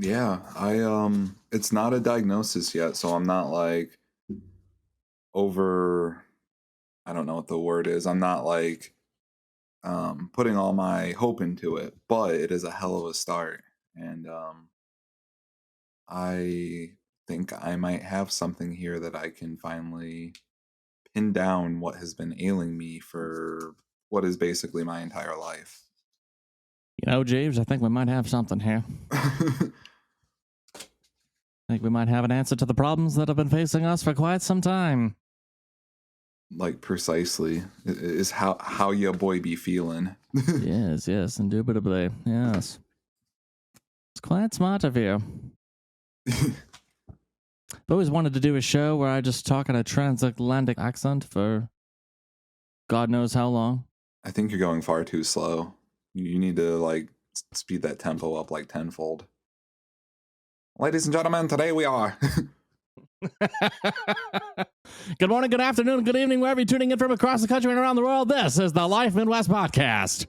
Yeah, it's not a diagnosis yet, so I'm not like over. I don't know what the word is. I'm not like putting all my hope into it, but it is a hell of a start, and I think I might have something here that I can finally pin down what has been ailing me for what is basically my entire life. James, I think we might have something here. I think we might have an answer to the problems that have been facing us for quite some time. Like precisely is how your boy be feeling. Yes, indubitably, yes. It's quite smart of you. I've always wanted to do a show where I just talk in a transatlantic accent for God knows how long. I think you're going far too slow. You need to like speed that tempo up like tenfold. Ladies and gentlemen, today we are. Good morning, good afternoon, good evening, wherever you're tuning in from across the country and around the world. This is the Life Midwest podcast.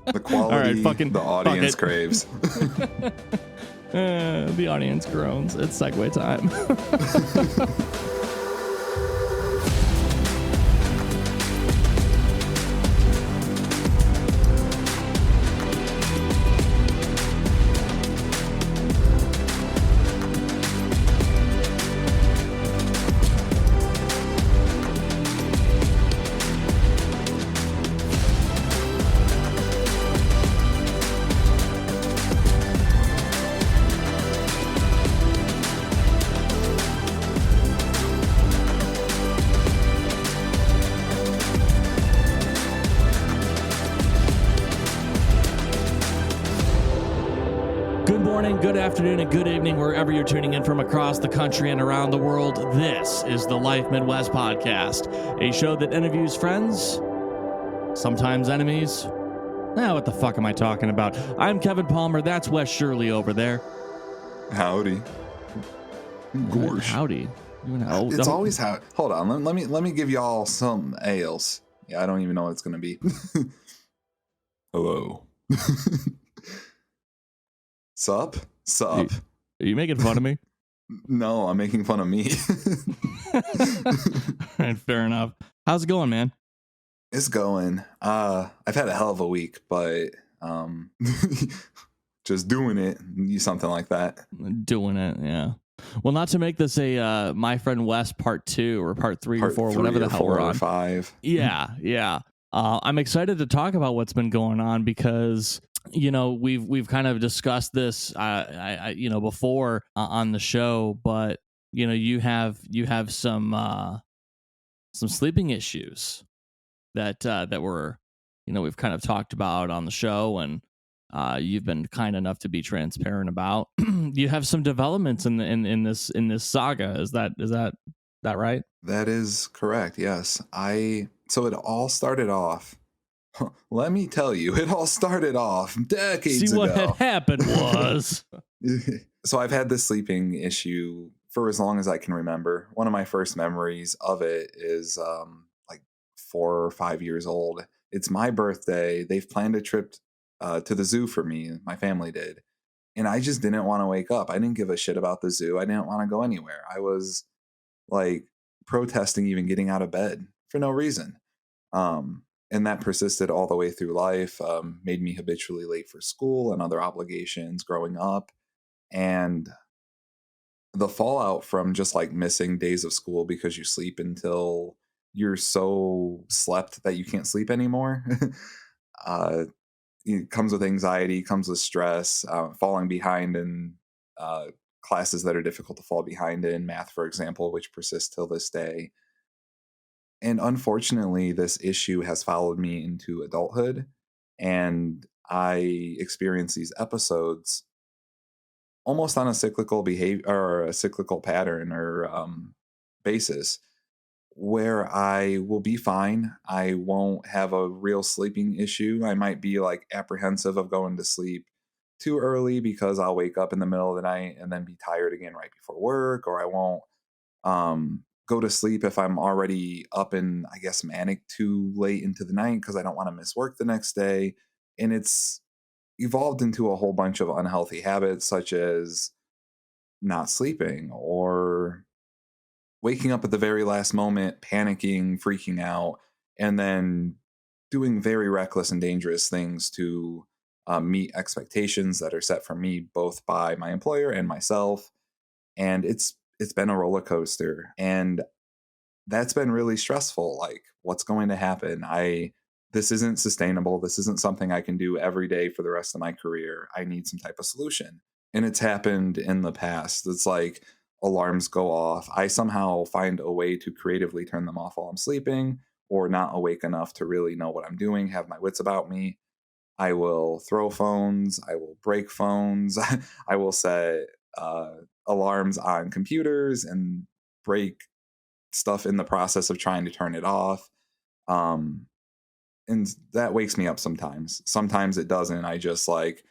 The quality the audience craves. The audience groans. It's segue time. Good afternoon and good evening wherever you're tuning in from across the country and around the world. This is the Life Midwest podcast, a show that interviews friends, sometimes enemies. What the fuck am I talking about? I'm Kevin Palmer. That's Wes Shirley over there. Howdy. Gorsh. Howdy. It's always how. Hold on. Let me give y'all some ales. Yeah, I don't even know what it's gonna be. Hello. Sup? Are you making fun of me? No, I'm making fun of me. All right, fair enough. How's it going, man? It's going. I've had a hell of a week, but just doing it, something like that. Doing it, yeah. Well, not to make this a My Friend Wes part 2 or part 3 or 4, whatever the hell we're on. 5. Yeah. I'm excited to talk about what's been going on because we've kind of discussed this before on the show, but you have some sleeping issues that were we've kind of talked about on the show, and you've been kind enough to be transparent about. You have some developments in this saga. Is that right? That is correct. Yes. So it all started off. Let me tell you, it all started off decades ago. See, what had happened was... So I've had this sleeping issue for as long as I can remember. One of my first memories of it is like 4 or 5 years old. It's my birthday. They've planned a trip to the zoo for me. My family did. And I just didn't want to wake up. I didn't give a shit about the zoo. I didn't want to go anywhere. I was like protesting even getting out of bed for no reason. And that persisted all the way through life, made me habitually late for school and other obligations growing up. And the fallout from just like missing days of school because you sleep until you're so slept that you can't sleep anymore. It comes with anxiety, comes with stress, falling behind in classes that are difficult to fall behind in, math, for example, which persists till this day. And unfortunately, this issue has followed me into adulthood, and I experience these episodes almost on a cyclical behavior or a cyclical pattern or basis, where I will be fine. I won't have a real sleeping issue. I might be like apprehensive of going to sleep too early because I'll wake up in the middle of the night and then be tired again right before work, or I won't go to sleep if I'm already up and I guess manic too late into the night because I don't want to miss work the next day. And it's evolved into a whole bunch of unhealthy habits, such as not sleeping or waking up at the very last moment, panicking, freaking out, and then doing very reckless and dangerous things to meet expectations that are set for me both by my employer and myself. And it's been a roller coaster, and that's been really stressful. Like, what's going to happen? I This isn't sustainable. This isn't something I can do every day for the rest of my career. I need some type of solution. And it's happened in the past. It's like alarms go off. I somehow find a way to creatively turn them off while I'm sleeping or not awake enough to really know what I'm doing, have my wits about me. I will throw phones. I will break phones. I will set uh, alarms on computers and break stuff in the process of trying to turn it off. Um, and that wakes me up sometimes. Sometimes it doesn't. I just like,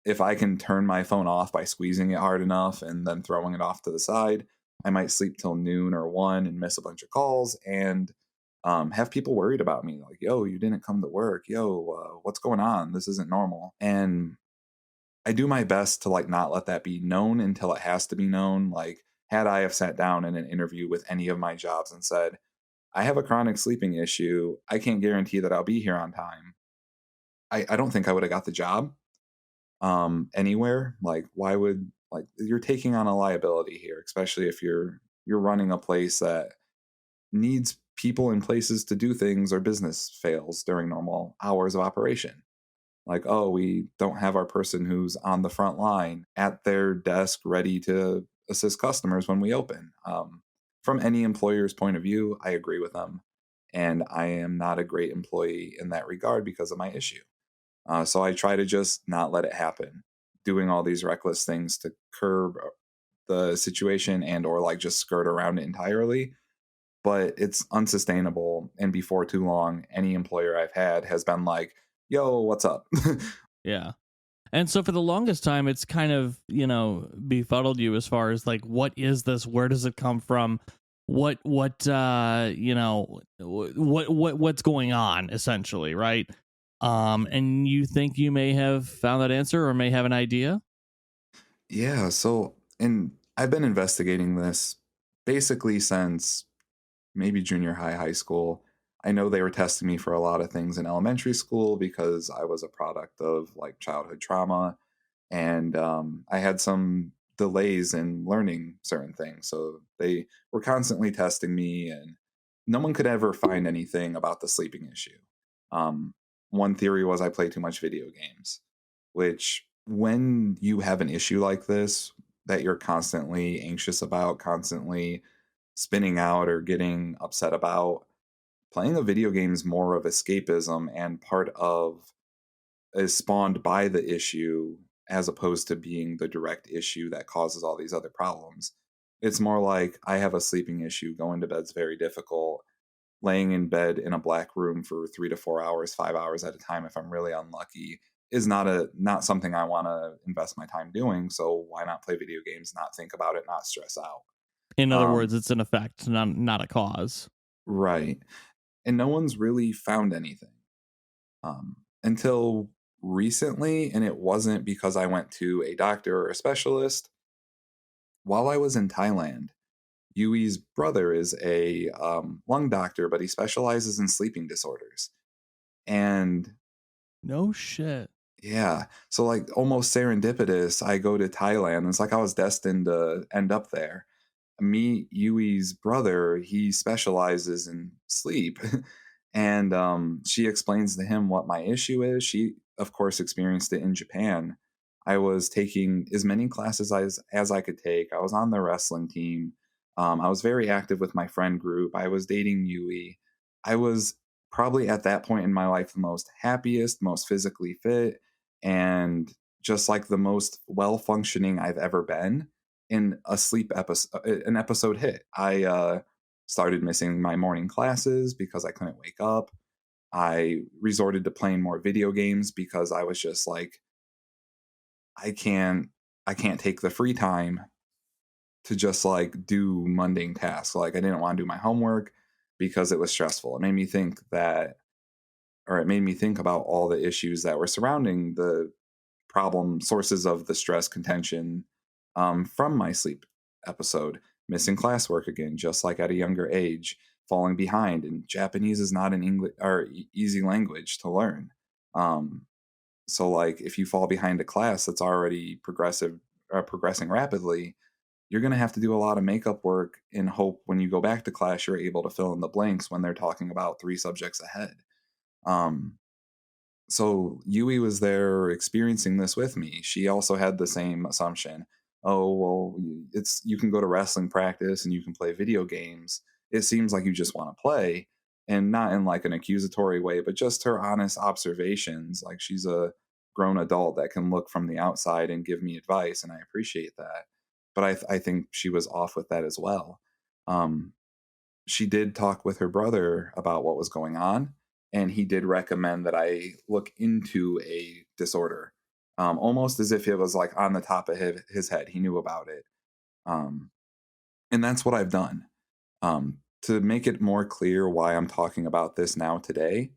if I can turn my phone off by squeezing it hard enough and then throwing it off to the side, I might sleep till noon or 1 and miss a bunch of calls and have people worried about me. Like, yo, you didn't come to work. Yo, what's going on? This isn't normal. And I do my best to like not let that be known until it has to be known. Like, had I have sat down in an interview with any of my jobs and said, I have a chronic sleeping issue, I can't guarantee that I'll be here on time. I don't think I would have got the job anywhere. Like, why would, like, you're taking on a liability here, especially if you're running a place that needs people in places to do things or business fails during normal hours of operation. Like, oh, we don't have our person who's on the front line at their desk ready to assist customers when we open. From any employer's point of view, I agree with them. And I am not a great employee in that regard because of my issue. So I try to just not let it happen, doing all these reckless things to curb the situation and or like just skirt around it entirely. But it's unsustainable. And before too long, any employer I've had has been like, yo, what's up? Yeah. And so for the longest time, it's kind of, befuddled you as far as like, what is this? Where does it come from? What's going on essentially, right? And you think you may have found that answer or may have an idea? Yeah. So, and I've been investigating this basically since maybe junior high, high school. I know they were testing me for a lot of things in elementary school because I was a product of like childhood trauma, and I had some delays in learning certain things. So they were constantly testing me, and no one could ever find anything about the sleeping issue. Um, One theory was I play too much video games, which, when you have an issue like this that you're constantly anxious about, constantly spinning out or getting upset about, playing a video game is more of escapism and part of is spawned by the issue as opposed to being the direct issue that causes all these other problems. It's more like I have a sleeping issue, going to bed's very difficult, laying in bed in a black room for 3 to 4 hours, 5 hours at a time if I'm really unlucky is not something I want to invest my time doing. So why not play video games, not think about it, not stress out. In other Um, words, it's an effect, not a cause. right. And no one's really found anything until recently. And it wasn't because I went to a doctor or a specialist. While I was in Thailand, Yui's brother is a lung doctor, but he specializes in sleeping disorders. And No shit. yeah, so like almost serendipitous, I go to Thailand. It's like I was destined to end up there. Meet Yui's brother, he specializes in sleep. And she explains to him what my issue is. She, of course, experienced it in Japan. I was taking as many classes as I could take. I was on the wrestling team. I was very active with my friend group. I was dating Yui. I was probably at that point in my life the most happiest, most physically fit, and just like the most well functioning I've ever been in a sleep episode. An episode hit. I started missing my morning classes because I couldn't wake up. I resorted to playing more video games because I was just like, I can't I can't take the free time to just like do mundane tasks. Like, I didn't want to do my homework because it was stressful. It made me think about all the issues that were surrounding the problem sources of the stress contention from my sleep episode. Missing classwork again, just like at a younger age, falling behind. And Japanese is not an English or easy language to learn. Um, so, like, if you fall behind a class that's already progressing rapidly, you're going to have to do a lot of makeup work in hope when you go back to class, you're able to fill in the blanks when they're talking about three subjects ahead. Um, so Yui was there experiencing this with me. She also had the same assumption. Oh, well, it's you can go to wrestling practice and you can play video games. It seems like you just want to play, and not in like an accusatory way, but just her honest observations. Like, she's a grown adult that can look from the outside and give me advice, and I appreciate that. But I think she was off with that as well. Um, she did talk with her brother about what was going on, and he did recommend that I look into a disorder, almost as if it was like on the top of his head. He knew about it, um, and that's what I've done. To make it more clear why I'm talking about this now today,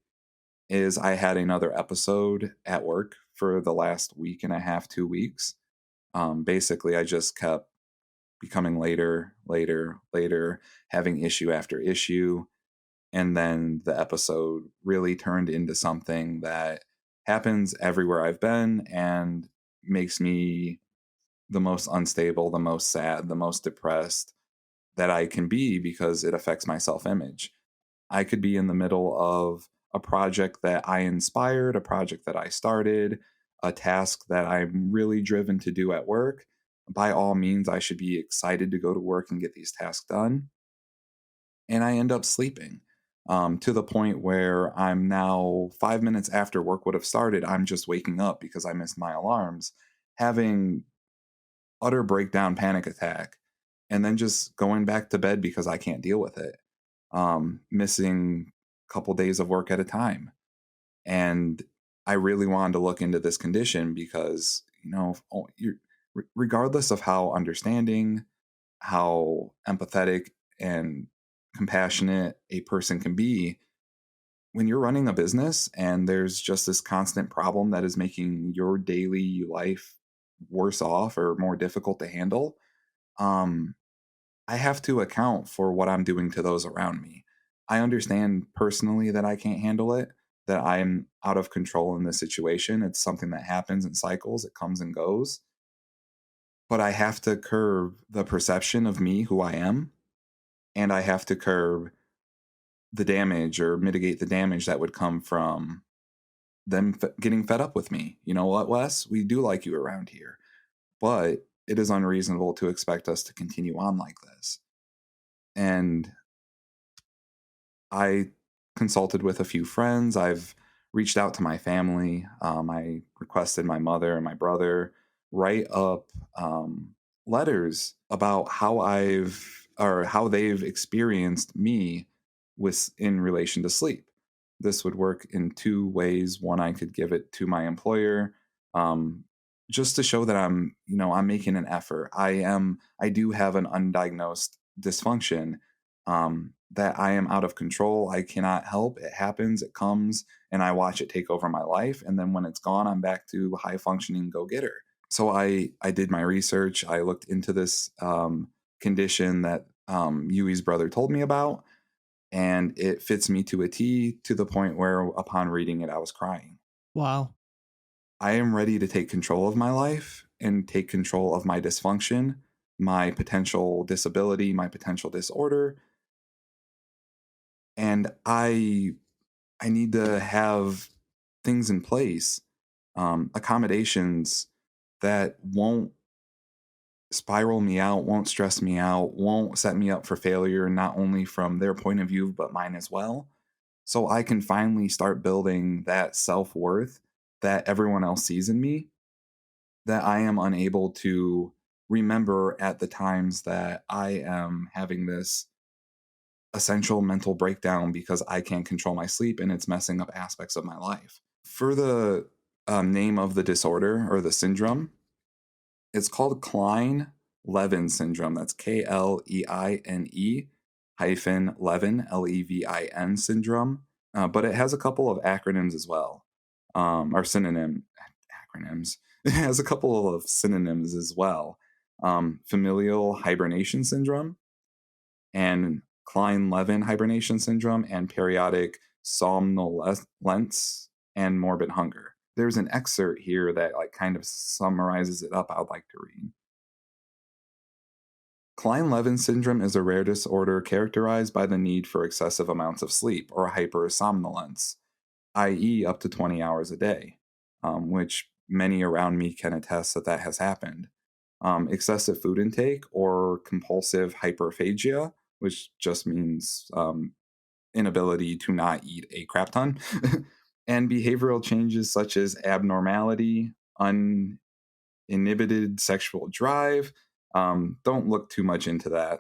is I had another episode at work for the last week and a half, 2 weeks. Basically, I just kept becoming later, having issue after issue. And then the episode really turned into something that happens everywhere I've been and makes me the most unstable, the most sad, the most depressed that I can be because it affects my self image. I could be in the middle of a project that I inspired, a project that I started, a task that I'm really driven to do at work. By all means, I should be excited to go to work and get these tasks done. And I end up sleeping, to the point where I'm now 5 minutes after work would have started. I'm just waking up because I missed my alarms, having utter breakdown panic attack, and then just going back to bed because I can't deal with it. Missing a couple days of work at a time. And I really wanted to look into this condition because, regardless of how understanding, how empathetic and compassionate a person can be, when you're running a business and there's just this constant problem that is making your daily life worse off or more difficult to handle, um, I have to account for what I'm doing to those around me. I understand personally that I can't handle it, that I'm out of control in this situation. It's something that happens in cycles, it comes and goes. But I have to curb the perception of me, who I am, and I have to curb the damage or mitigate the damage that would come from them getting fed up with me. You know what, Wes? We do like you around here, but it is unreasonable to expect us to continue on like this. And I consulted with a few friends. I've reached out to my family. I requested my mother and my brother write up letters about how they've experienced me with in relation to sleep. This would work in two ways. One, I could give it to my employer, um, just to show that I'm making an effort. I do have an undiagnosed dysfunction, that I am out of control. I cannot help. It happens, it comes, and I watch it take over my life. And then when it's gone, I'm back to high functioning go getter. So I did my research. I looked into this condition that Yui's brother told me about, and it fits me to a T, to the point where upon reading it, I was crying. Wow. I am ready to take control of my life and take control of my dysfunction, my potential disability, my potential disorder, and I need to have things in place, accommodations that won't spiral me out, won't stress me out, won't set me up for failure, not only from their point of view, but mine as well. So I can finally start building that self worth that everyone else sees in me, that I am unable to remember at the times that I am having this essential mental breakdown because I can't control my sleep and it's messing up aspects of my life. For the name of the disorder or the syndrome, it's called Klein Levin syndrome. That's Kleine hyphen Levin, Levin syndrome. But it has a couple of acronyms as well, or acronyms. It has a couple of synonyms as well. Familial hibernation syndrome and Klein-Levin hibernation syndrome and periodic somnolence and morbid hunger. There's an excerpt here that like kind of summarizes it up I'd like to read. Klein-Levin syndrome is a rare disorder characterized by the need for excessive amounts of sleep or hypersomnolence, i.e., up to 20 hours a day, which many around me can attest that that has happened. Excessive food intake or compulsive hyperphagia, which just means inability to not eat a crap ton, and behavioral changes such as abnormality, uninhibited sexual drive. Don't look too much into that.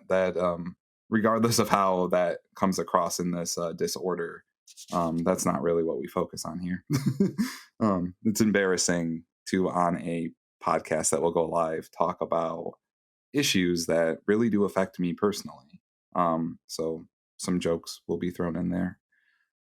Regardless of how that comes across in this disorder, that's not really what we focus on here. It's embarrassing to, on a podcast that will go live, talk about issues that really do affect me personally. So some jokes will be thrown in there.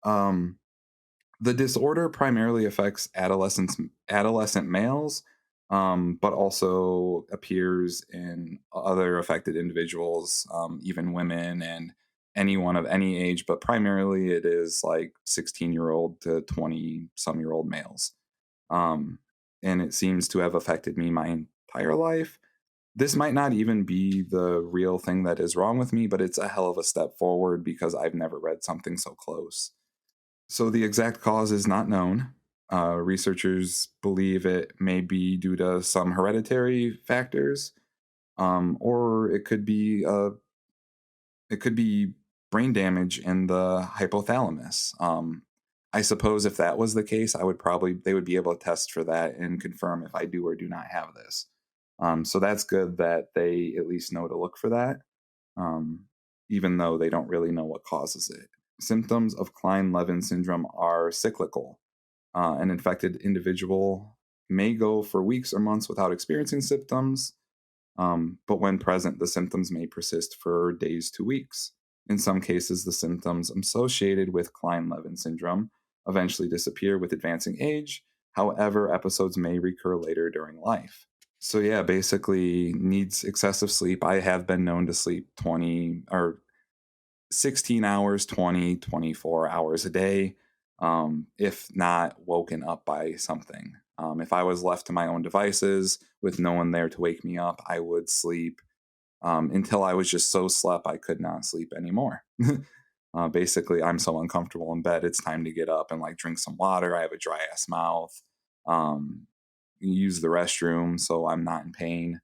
The disorder primarily affects adolescent males, but also appears in other affected individuals, even women and anyone of any age, but primarily it is like 16-year-old to 20-some-year-old males. And it seems to have affected me my entire life. This might not even be the real thing that is wrong with me, but it's a hell of a step forward because I've never read something so close. So the exact cause is not known. Researchers believe it may be due to some hereditary factors, or it could be brain damage in the hypothalamus. I suppose if that was the case, they would be able to test for that and confirm if I do or do not have this. So that's good that they at least know to look for that, even though they don't really know what causes it. Symptoms of Klein-Levin syndrome are cyclical. An infected individual may go for weeks or months without experiencing symptoms, but when present, the symptoms may persist for days to weeks. In some cases, the symptoms associated with Klein-Levin syndrome eventually disappear with advancing age. However, episodes may recur later during life. So yeah, basically needs excessive sleep. I have been known to sleep 20 or 16 hours, 20, 24 hours a day, if not woken up by something. If I was left to my own devices with no one there to wake me up, I would sleep until I was just so slept I could not sleep anymore. Basically, I'm so uncomfortable in bed, it's time to get up and like drink some water. I have a dry ass mouth. Use the restroom so I'm not in pain.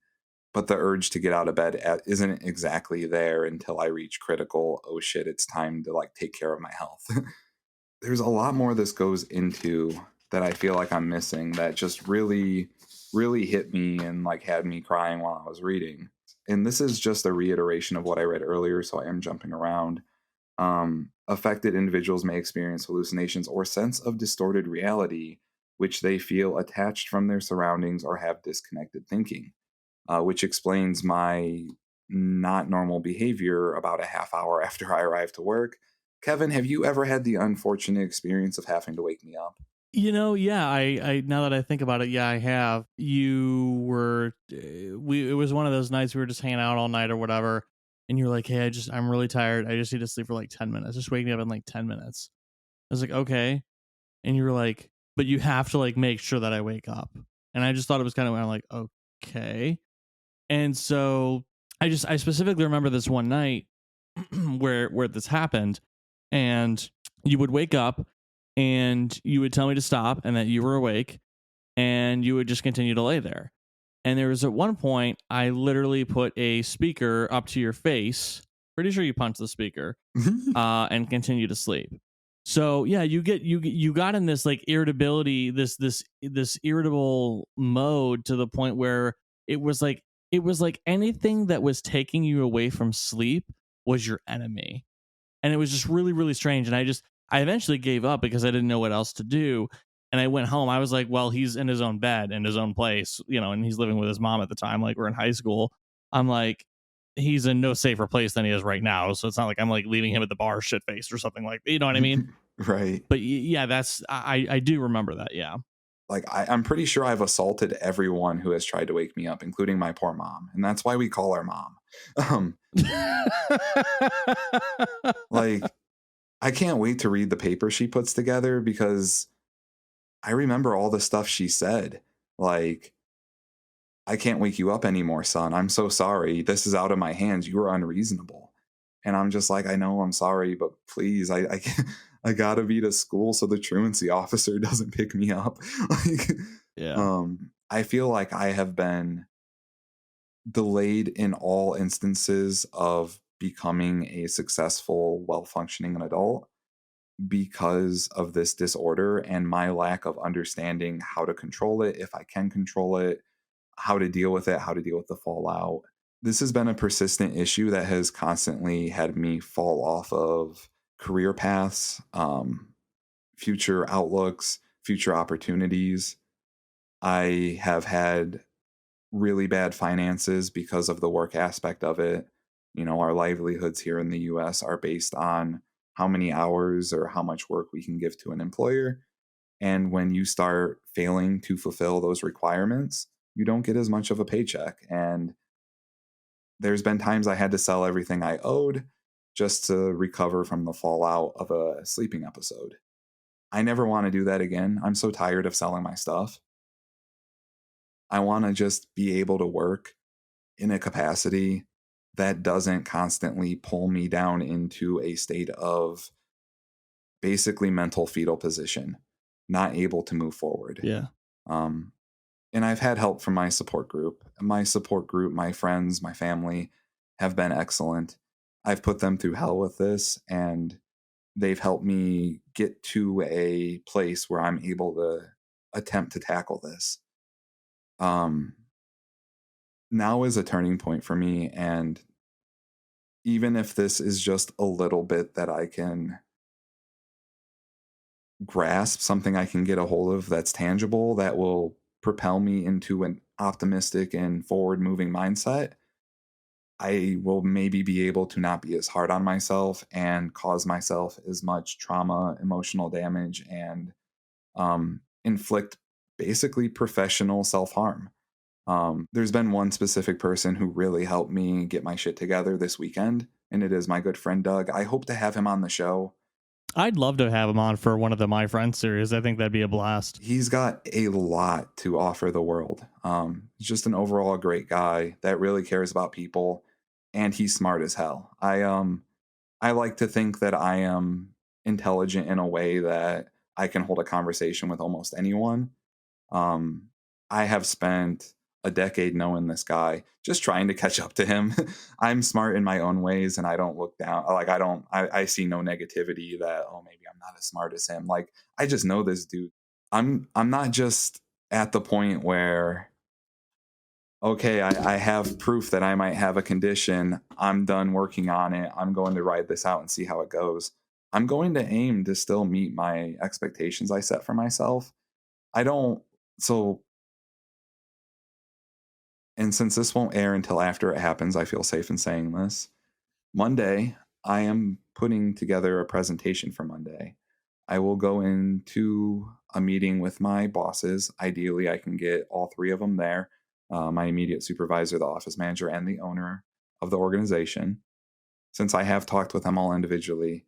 But the urge to get out of bed isn't exactly there until I reach critical, oh shit, it's time to like take care of my health. There's a lot more this goes into that I feel like I'm missing that just really, really hit me and like had me crying while I was reading. And this is just a reiteration of what I read earlier, so I am jumping around. Affected individuals may experience hallucinations or sense of distorted reality, which they feel attached from their surroundings or have disconnected thinking. Which explains my not normal behavior about a half hour after I arrive to work. Kevin, have you ever had the unfortunate experience of having to wake me up? Yeah, I now that I think about it, yeah, I have. You were, it was one of those nights we were just hanging out all night or whatever, and you're like, hey, I'm really tired. I just need to sleep for like 10 minutes. Just wake me up in like 10 minutes. I was like, okay. And you were like, but you have to like make sure that I wake up. And I just thought it was kind of, I'm like, okay. And so I specifically remember this one night where this happened, and you would wake up and you would tell me to stop and that you were awake, and you would just continue to lay there. And there was at one point I literally put a speaker up to your face. Pretty sure you punched the speaker, and continue to sleep. So yeah, you got in this like irritability, this irritable mode to the point where it was like anything that was taking you away from sleep was your enemy. And it was just really, really strange. And I eventually gave up because I didn't know what else to do. And I went home. I was like, well, he's in his own bed in his own place, and he's living with his mom at the time. Like, we're in high school. I'm like, he's in no safer place than he is right now. So it's not like I'm like leaving him at the bar shit faced or something, like, you know what I mean? Right. But yeah, I do remember that. Yeah. like I'm pretty sure I've assaulted everyone who has tried to wake me up, including my poor mom, and that's why we call her mom. Um, like I can't wait to read the paper she puts together because I remember all the stuff she said. Like, I can't wake you up anymore, son. I'm so sorry. This is out of my hands. You are unreasonable. And I'm just like, I know I'm sorry, but please, I can't, I gotta be to school so the truancy officer doesn't pick me up. Like, Yeah. I feel like I have been delayed in all instances of becoming a successful, well functioning adult because of this disorder and my lack of understanding how to control it, if I can control it, how to deal with it, how to deal with the fallout. This has been a persistent issue that has constantly had me fall off of career paths, future outlooks, future opportunities. I have had really bad finances because of the work aspect of it. You know, our livelihoods here in the US are based on how many hours or how much work we can give to an employer. And when you start failing to fulfill those requirements, you don't get as much of a paycheck. And there's been times I had to sell everything I owed just to recover from the fallout of a sleeping episode. I never want to do that again. I'm so tired of selling my stuff. I want to just be able to work in a capacity that doesn't constantly pull me down into a state of basically mental fetal position, not able to move forward. Yeah. Um, and I've had help from my support group. My support group, my friends, my family have been excellent. I've put them through hell with this, and they've helped me get to a place where I'm able to attempt to tackle this. Um, Now is a turning point for me, and even if this is just a little bit that I can grasp, something I can get a hold of that's tangible, that will propel me into an optimistic and forward moving mindset, I will maybe be able to not be as hard on myself and cause myself as much trauma, emotional damage, and inflict basically professional self harm. There's been one specific person who really helped me get my shit together this weekend, and it is my good friend Doug. I hope to have him on the show. I'd love to have him on for one of the My Friends series. I think that'd be a blast. He's got a lot to offer the world. He's just an overall great guy that really cares about people, and he's smart as hell. I like to think that I am intelligent in a way that I can hold a conversation with almost anyone. Um, I have spent a decade knowing this guy, just trying to catch up to him. I'm smart in my own ways, and I don't look down. Like I see no negativity that, oh, maybe I'm not as smart as him. Like I just know this dude. I'm not just at the point where, okay, I have proof that I might have a condition. I'm done working on it. I'm going to ride this out and see how it goes. I'm going to aim to still meet my expectations I set for myself. I don't so And since this won't air until after it happens, I feel safe in saying this. Monday, I am putting together a presentation for Monday. I will go into a meeting with my bosses. Ideally, I can get all three of them there, my immediate supervisor, the office manager, and the owner of the organization. Since I have talked with them all individually,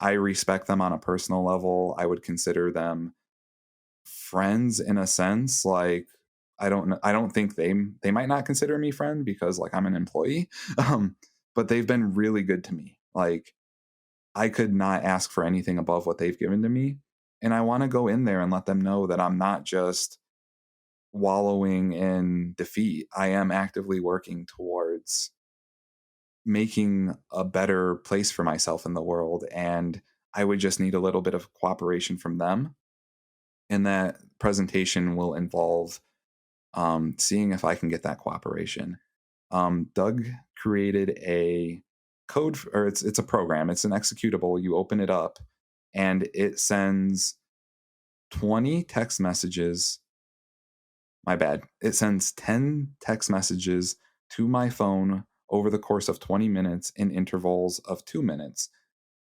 I respect them on a personal level. I would consider them friends in a sense. Like I don't think they might not consider me friend because like I'm an employee. um but they've been really good to me. Like I could not ask for anything above what they've given to me, and I want to go in there and let them know that I'm not just wallowing in defeat. I am actively working towards making a better place for myself in the world, and I would just need a little bit of cooperation from them. And that presentation will involve seeing if I can get that cooperation. Doug created a code, or it's a program. It's an executable. You open it up, and it sends 20 text messages. My bad. It sends 10 text messages to my phone over the course of 20 minutes in intervals of 2 minutes.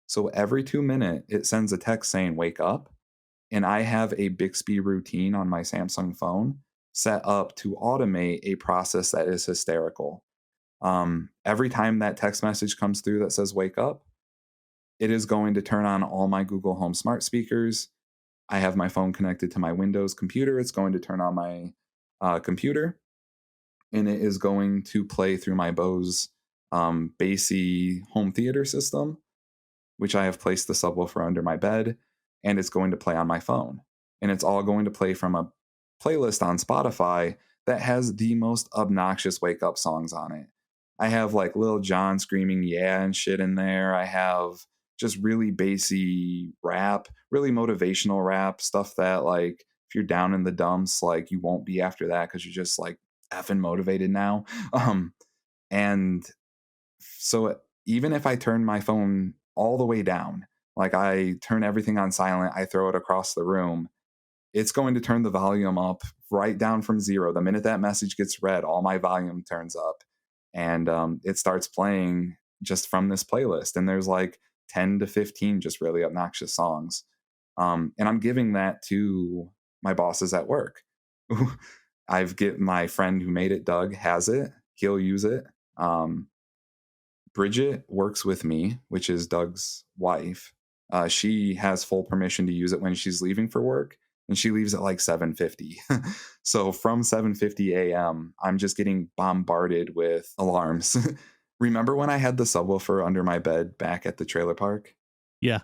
So every 2 minutes, it sends a text saying, "Wake up." And I have a Bixby routine on my Samsung phone set up to automate a process that is hysterical. Every time that text message comes through that says wake up, it is going to turn on all my Google Home smart speakers. I have my phone connected to my Windows computer. It's going to turn on my computer, and it is going to play through my Bose Bassy home theater system, which I have placed the subwoofer under my bed, and it's going to play on my phone. And it's all going to play from a playlist on Spotify that has the most obnoxious wake up songs on it. I have like Lil Jon screaming yeah and shit in there. I have just really bassy rap, really motivational rap, stuff that like if you're down in the dumps, like you won't be after that because you're just like effing motivated now. And so even if I turn my phone all the way down, like I turn everything on silent, I throw it across the room, it's going to turn the volume up right down from 0. The minute that message gets read, all my volume turns up, and it starts playing just from this playlist. And there's like 10 to 15 just really obnoxious songs. And I'm giving that to my bosses at work. I've get my friend who made it, Doug, has it. He'll use it. Bridget works with me, which is Doug's wife. She has full permission to use it when she's leaving for work, and she leaves at like 7:50. So from 7:50 a.m., I'm just getting bombarded with alarms. Remember when I had the subwoofer under my bed back at the trailer park? Yeah.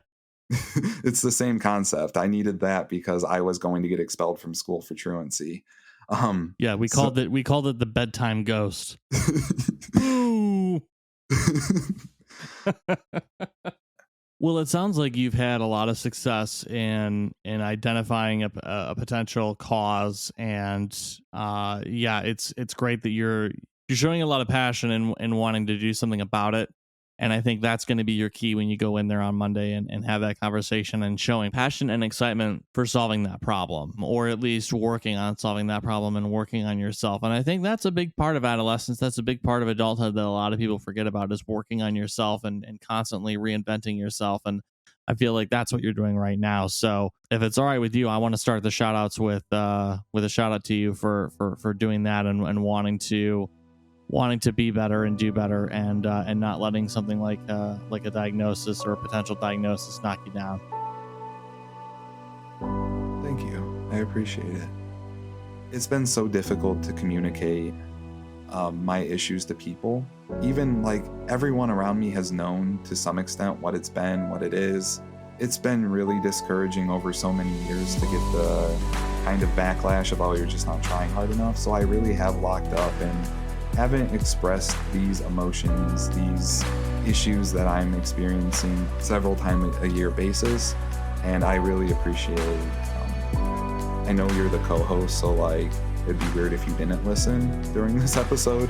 It's the same concept. I needed that because I was going to get expelled from school for truancy. Yeah, we called it the bedtime ghost. Ooh. Well, it sounds like you've had a lot of success in identifying a potential cause, and yeah, it's great that you're showing a lot of passion in wanting to do something about it. And I think that's going to be your key when you go in there on Monday and have that conversation and showing passion and excitement for solving that problem, or at least working on solving that problem and working on yourself. And I think that's a big part of adolescence. That's a big part of adulthood that a lot of people forget about, is working on yourself and constantly reinventing yourself. And I feel like that's what you're doing right now. So if it's all right with you, I want to start the shout outs with a shout out to you for doing that and wanting to be better and do better, and not letting something like a diagnosis or a potential diagnosis knock you down. Thank you. I appreciate it. It's been so difficult to communicate my issues to people. Even like everyone around me has known to some extent what it's been, what it is. It's been really discouraging over so many years to get the kind of backlash of, oh, you're just not trying hard enough. So I really have locked up and haven't expressed these emotions, these issues that I'm experiencing several times a year basis, and I really appreciate I know you're the co-host, so like it'd be weird if you didn't listen during this episode,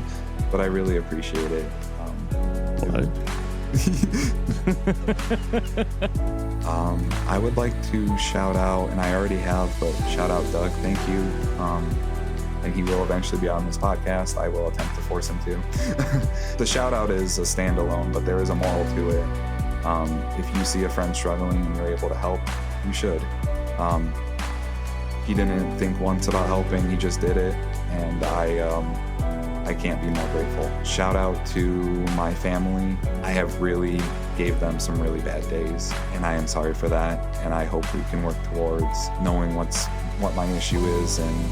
but I really appreciate it. I would like to shout out, and I already have, but shout out Doug, thank you. And he will eventually be on this podcast. I will attempt to force him to. The shout out is a standalone, but there is a moral to it. If you see a friend struggling and you're able to help, you should. He didn't think once about helping, he just did it. And I can't be more grateful. Shout out to my family. I have really gave them some really bad days, and I am sorry for that. And I hope we can work towards knowing what my issue is and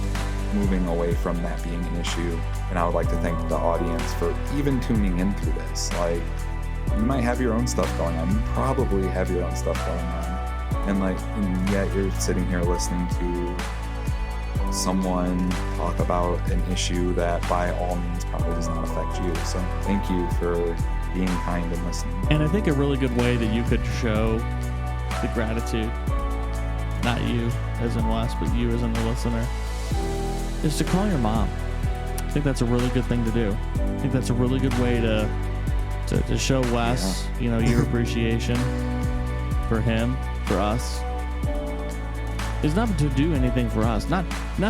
moving away from that being an issue. And I would like to thank the audience for even tuning in through this. Like, you might have your own stuff going on. You probably have your own stuff going on. And yet you're sitting here listening to someone talk about an issue that by all means probably does not affect you. So thank you for being kind and listening. And I think a really good way that you could show the gratitude, not you as in Wes, but you as in the listener, is to call your mom. I think that's a really good thing to do. I think that's a really good way to show Wes, your appreciation for him, for us. It's not to do anything for us, not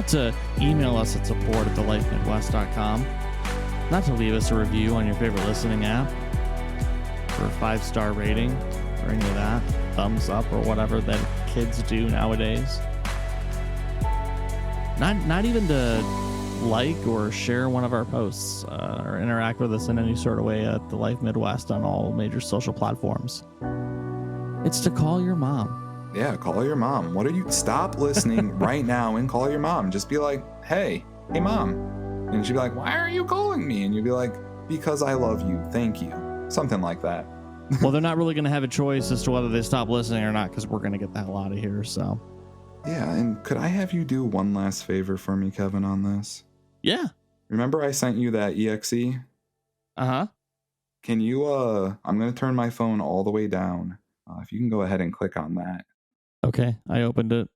to email us at support@thelifemidwest.com, not to leave us a review on your favorite listening app for a 5-star rating or any of that, thumbs up or whatever that kids do nowadays? Not even to like or share one of our posts or interact with us in any sort of way at the Life Midwest on all major social platforms. It's to call your mom. Yeah, call your mom. What are you? Stop listening right now and call your mom. Just be like, hey mom. And she'd be like, why are you calling me? And you'd be like, because I love you. Thank you. Something like that. Well, they're not really going to have a choice as to whether they stop listening or not, because we're going to get the hell out of here. So yeah. And could I have you do one last favor for me, Kevin, on this? Yeah. Remember I sent you that EXE? Uh-huh. Can you, I'm going to turn my phone all the way down. If you can go ahead and click on that. Okay. I opened it.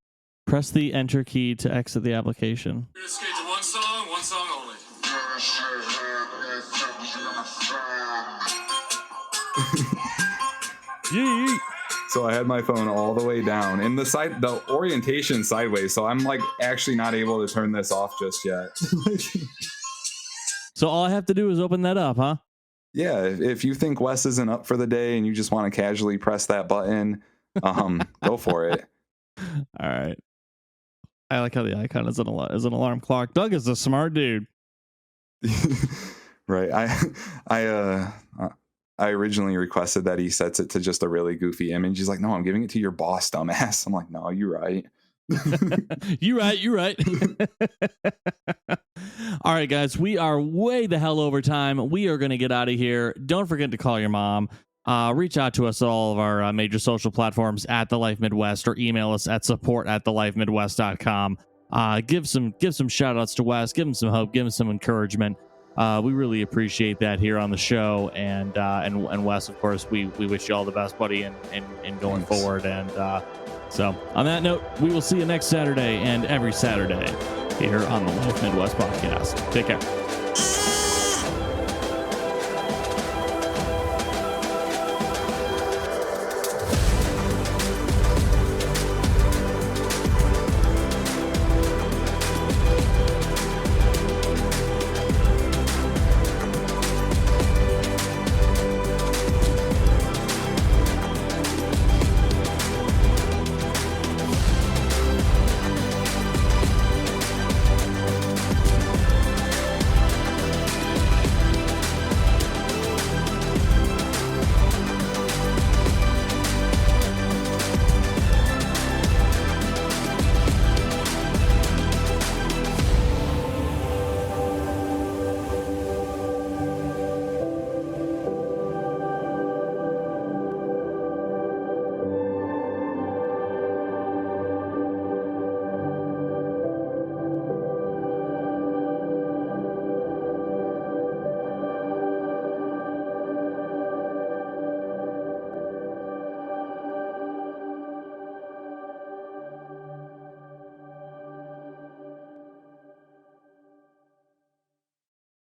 Press the enter key to exit the application. We're gonna skate to one song only. Yeet. So I had my phone all the way down and the orientation sideways. So I'm like actually not able to turn this off just yet. So all I have to do is open that up, huh? Yeah. If you think Wes isn't up for the day and you just want to casually press that button, go for it. All right. I like how the icon is an alarm clock. Doug is a smart dude. Right. I originally requested that he sets it to just a really goofy image. He's like, no, I'm giving it to your boss, dumbass. I'm like, no, you're right. You're right. All right, guys, we are way the hell over time. We are going to get out of here. Don't forget to call your mom. Reach out to us at all of our major social platforms at The Life Midwest, or email us at support@thelifemidwest.com. Give some shout outs to Wes. Give him some hope. Give him some encouragement. We really appreciate that here on the show, and Wes, of course, we wish you all the best, buddy, and going Thanks. forward. And so on that note, we will see you next Saturday and every Saturday here on the Life Midwest podcast. Take care.